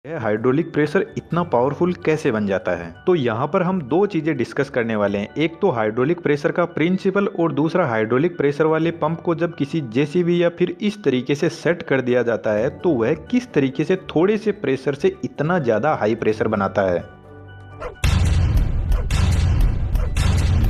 यह hydraulic pressure इतना powerful कैसे बन जाता है? तो यहाँ पर हम दो चीजें डिस्कस करने वाले हैं। एक तो हाइड्रोलिक प्रेशर का प्रिंसिपल और दूसरा हाइड्रोलिक प्रेशर वाले पंप को जब किसी जेसीबी या फिर इस तरीके से सेट कर दिया जाता है तो वह किस तरीके से थोड़े से प्रेशर से इतना ज्यादा हाई प्रेशर बनाता है।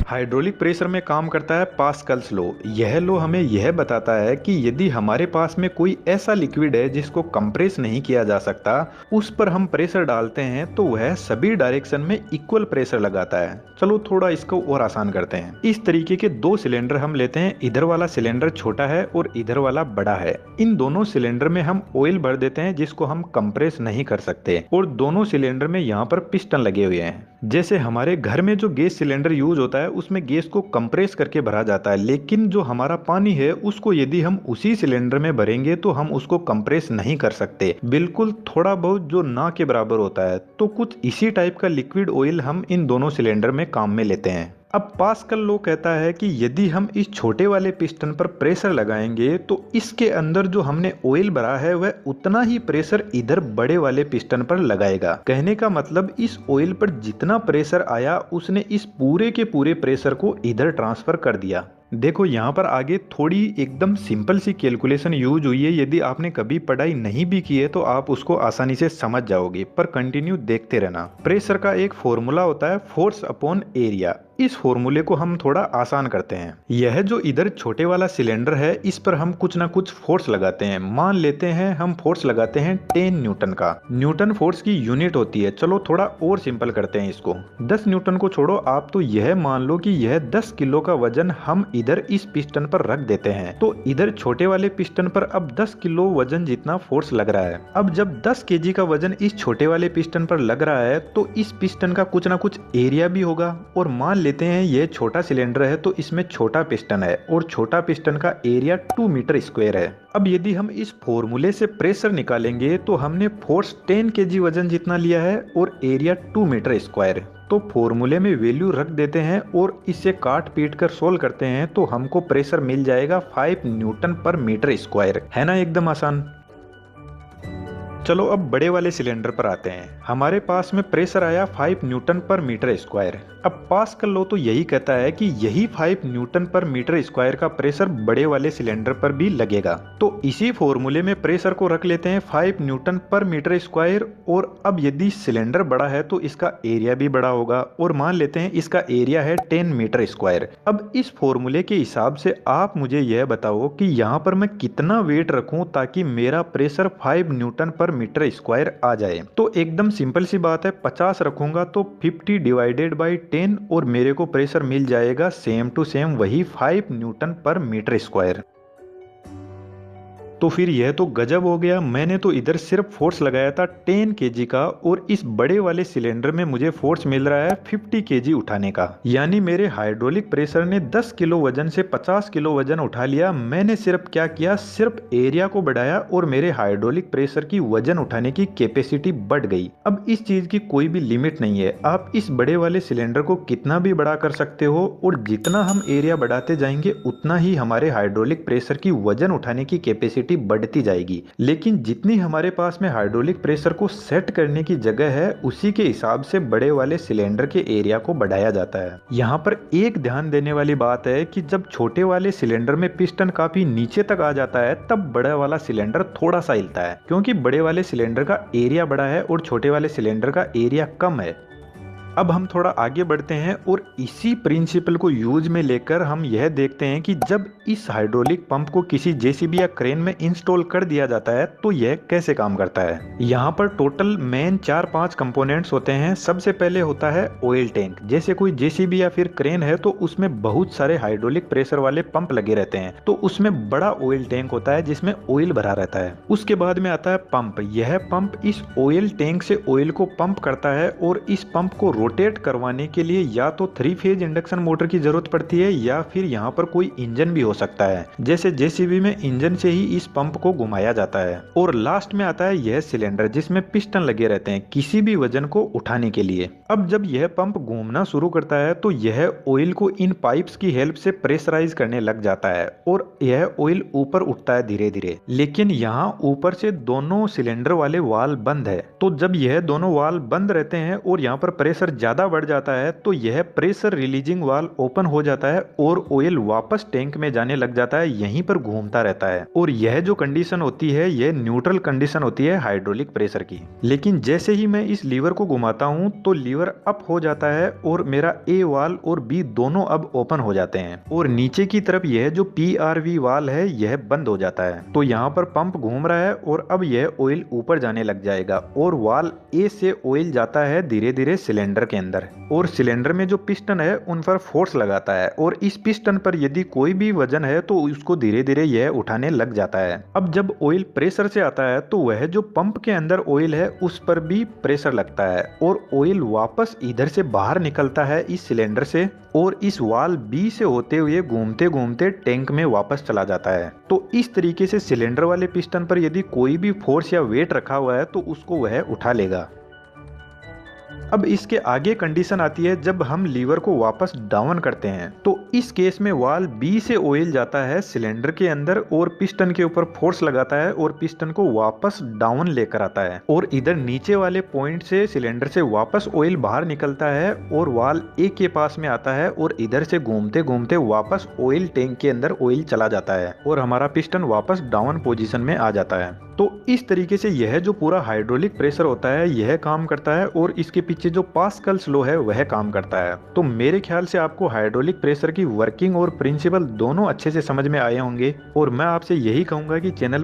हाइड्रोलिक प्रेशर में काम करता है पास्कल्स लॉ। यह लॉ हमें यह बताता है कि यदि हमारे पास में कोई ऐसा लिक्विड है जिसको कंप्रेस नहीं किया जा सकता, उस पर हम प्रेशर डालते हैं तो वह सभी डायरेक्शन में इक्वल प्रेशर लगाता है। चलो थोड़ा इसको और आसान करते हैं। इस तरीके के दो सिलेंडर हम लेते हैं। इधर वाला सिलेंडर छोटा है और इधर वाला बड़ा है। इन दोनों सिलेंडर में हम ऑयल भर देते हैं जिसको हम कंप्रेस नहीं कर सकते, और दोनों सिलेंडर में यहाँ पर पिस्टन लगे हुए हैं। जैसे हमारे घर में जो गैस सिलेंडर यूज होता है उसमें गैस को कंप्रेस करके भरा जाता है, लेकिन जो हमारा पानी है उसको यदि हम उसी सिलेंडर में भरेंगे तो हम उसको कंप्रेस नहीं कर सकते, बिल्कुल थोड़ा बहुत जो ना के बराबर होता है। तो कुछ इसी टाइप का लिक्विड ऑयल हम इन दोनों सिलेंडर में काम में लेते हैं। अब पास्कल लॉ कहता है कि यदि हम इस छोटे वाले पिस्टन पर प्रेशर लगाएंगे तो इसके अंदर जो हमने ऑयल भरा है वह उतना ही प्रेशर इधर बड़े वाले पिस्टन पर लगाएगा। कहने का मतलब इस ऑयल पर जितना प्रेशर आया उसने इस पूरे के पूरे प्रेशर को इधर ट्रांसफर कर दिया। देखो यहाँ पर आगे थोड़ी एकदम सिंपल सी कैलकुलेशन यूज हुई है। यदि आपने कभी पढ़ाई नहीं भी की है तो आप उसको आसानी से समझ जाओगे, पर कंटिन्यू देखते रहना। प्रेशर का एक फॉर्मूला होता है फोर्स अपॉन एरिया। इस फॉर्मूले को हम थोड़ा आसान करते हैं। यह जो इधर छोटे वाला सिलेंडर है इस पर हम कुछ ना कुछ फोर्स लगाते हैं। मान लेते हैं हम फोर्स लगाते हैं 10 न्यूटन का। न्यूटन फोर्स की यूनिट होती है। चलो थोड़ा और सिंपल करते हैं इसको। 10 न्यूटन को छोड़ो, आप तो यह मान लो कि यह 10 किलो का वजन हम इधर इस पिस्टन पर रख देते हैं। तो इधर छोटे वाले पिस्टन पर अब 10 किलो वजन जितना फोर्स लग रहा है। अब जब 10 केजी का वजन इस छोटे वाले पिस्टन पर लग रहा है तो इस पिस्टन का कुछ ना कुछ एरिया भी होगा। और मान लेते हैं यह छोटा सिलेंडर है तो इसमें छोटा पिस्टन है और छोटा पिस्टन का एरिया 2 मीटर स्क्वायर है। अब यदि हम इस फॉर्मूले से प्रेशर निकालेंगे तो हमने फोर्स 10 केजी वजन जितना लिया है और एरिया 2 मीटर स्क्वायर। तो फॉर्मूले में वैल्यू रख देते हैं और इसे काट पीट कर सोल्व करते हैं तो हमको प्रेशर मिल जाएगा 5 न्यूटन पर मीटर स्क्वायर। है ना एकदम आसान। चलो अब बड़े वाले सिलेंडर पर आते हैं। हमारे पास में प्रेशर आया 5 न्यूटन पर मीटर स्क्वायर। अब पास्कल लॉ तो यही कहता है कि यही 5 न्यूटन पर मीटर स्क्वायर का प्रेशर बड़े वाले सिलेंडर पर भी लगेगा। तो इसी फॉर्मूले में प्रेशर को रख लेते हैं 5 न्यूटन पर मीटर स्क्वायर। और अब यदि सिलेंडर बड़ा है तो इसका एरिया भी बड़ा होगा, और मान लेते हैं इसका एरिया है 10 मीटर स्क्वायर। अब इस फॉर्मूले के हिसाब से आप मुझे यह बताओ कि यहाँ पर मैं कितना वेट रखूं ताकि मेरा प्रेशर 5 न्यूटन पर मीटर स्क्वायर आ जाए। तो एकदम सिंपल सी बात है, 50 रखूंगा तो 50 डिवाइडेड बाई 10 और मेरे को प्रेशर मिल जाएगा सेम टू सेम वही 5 न्यूटन पर मीटर स्क्वायर। तो फिर यह तो गजब हो गया। मैंने तो इधर सिर्फ फोर्स लगाया था 10 केजी का और इस बड़े वाले सिलेंडर में मुझे फोर्स मिल रहा है 50 केजी उठाने का। यानी मेरे हाइड्रोलिक प्रेशर ने 10 किलो वजन से 50 किलो वजन उठा लिया। मैंने सिर्फ क्या किया, सिर्फ एरिया को बढ़ाया और मेरे हाइड्रोलिक प्रेशर की वजन उठाने की कैपेसिटी बढ़ गई। अब इस चीज की कोई भी लिमिट नहीं है। आप इस बड़े वाले सिलेंडर को कितना भी बड़ा कर सकते हो और जितना हम एरिया बढ़ाते जाएंगे उतना ही हमारे हाइड्रोलिक प्रेशर की वजन उठाने की कैपेसिटी बढ़ती जाएगी। लेकिन जितनी हमारे पास में हाइड्रोलिक प्रेशर को सेट करने की जगह है उसी के हिसाब से बड़े वाले सिलेंडर के एरिया को बढ़ाया जाता है। यहाँ पर एक ध्यान देने वाली बात है कि जब छोटे वाले सिलेंडर में पिस्टन काफी नीचे तक आ जाता है तब बड़ा वाला सिलेंडर थोड़ा सा हिलता है, क्योंकि बड़े वाले सिलेंडर का एरिया बड़ा है और छोटे वाले सिलेंडर का एरिया कम है। अब हम थोड़ा आगे बढ़ते हैं और इसी प्रिंसिपल को यूज में लेकर हम यह देखते हैं कि जब इस हाइड्रोलिक पंप को किसी जेसीबी या क्रेन में इंस्टॉल कर दिया जाता है तो यह कैसे काम करता है। यहाँ पर टोटल मेन 4-5 कंपोनेंट्स होते हैं। सबसे पहले होता है ऑयल टैंक। जैसे कोई जेसीबी या फिर क्रेन है तो उसमें बहुत सारे हाइड्रोलिक प्रेशर वाले पंप लगे रहते हैं, तो उसमें बड़ा ऑयल टैंक होता है जिसमें ऑयल भरा रहता है। उसके बाद में आता है पंप। यह पंप इस ऑयल टैंक से ऑयल को पंप करता है और इस पंप को रोटेट करवाने के लिए या तो 3 फेज इंडक्शन मोटर की जरूरत पड़ती है या फिर यहाँ पर कोई इंजन भी हो सकता है, जैसे जेसीबी में इंजन से ही इस पंप को घुमाया जाता है। और लास्ट में आता है यह सिलेंडर जिसमें पिस्टन लगे रहते हैं किसी भी वजन को उठाने के लिए। अब जब यह पंप घूमना शुरू करता है तो यह ऑयल को इन पाइप्स की हेल्प से प्रेशराइज करने लग जाता है और यह ऑयल ऊपर उठता है धीरे धीरे। लेकिन यहाँ ऊपर से दोनों सिलेंडर वाले वाल्व बंद है, तो जब यह दोनों वाल्व बंद रहते हैं और यहाँ पर प्रेशर ज्यादा बढ़ जाता है तो यह प्रेशर रिलीजिंग वाल्व ओपन हो जाता है और ऑयल वापस टैंक में जाने लग जाता है, यहीं पर घूमता रहता है। और यह जो कंडीशन होती है यह न्यूट्रल कंडीशन होती है हाइड्रोलिक प्रेशर की। लेकिन जैसे ही मैं इस लीवर को घुमाता हूँ तो लीवर अप हो जाता है और मेरा ए वाल्व और बी दोनों अब ओपन हो जाते हैं और नीचे की तरफ यह जो PRV वाल्व है यह बंद हो जाता है। तो यहाँ पर पंप घूम रहा है और अब यह ऑयल ऊपर जाने लग जाएगा और वाल्व ए से ऑयल जाता है धीरे धीरे सिलेंडर के अंदर और सिलेंडर में जो पिस्टन है उन पर फोर्स लगाता है और इस पिस्टन पर यदि कोई भी वजन है तो उसको धीरे धीरे यह उठाने लग जाता है। अब जब ऑयल प्रेशर से आता है तो वह जो पंप के अंदर ऑयल है उस पर भी प्रेशर लगता है और ऑयल वापस इधर से बाहर निकलता है इस सिलेंडर से और इस वाल्व बी से होते हुए घूमते घूमते टैंक में वापस चला जाता है। तो इस तरीके से सिलेंडर वाले पिस्टन पर यदि कोई भी फोर्स या वेट रखा हुआ है तो उसको वह उठा लेगा। अब इसके आगे कंडीशन आती है जब हम लीवर को वापस डाउन करते हैं, तो इस केस में वाल्व बी से ऑयल जाता है सिलेंडर के अंदर और पिस्टन के ऊपर फोर्स लगाता है और पिस्टन को वापस डाउन लेकर आता है और इधर नीचे वाले पॉइंट से सिलेंडर से वापस ऑयल बाहर निकलता है और वाल्व ए के पास में आता है और इधर से घूमते घूमते वापस ऑयल टैंक के अंदर ऑयल चला जाता है और हमारा पिस्टन वापस डाउन पोजीशन में आ जाता है। तो इस तरीके से यह जो पूरा हाइड्रोलिक प्रेशर होता है यह काम करता है और इसके पीछे जो पास्कल्स लॉ है वह काम करता है। तो मेरे ख्याल से आपको हाइड्रोलिक प्रेशर की वर्किंग और प्रिंसिपल दोनों अच्छे से समझ में आए होंगे और मैं आपसे यही कहूंगा कि चैनल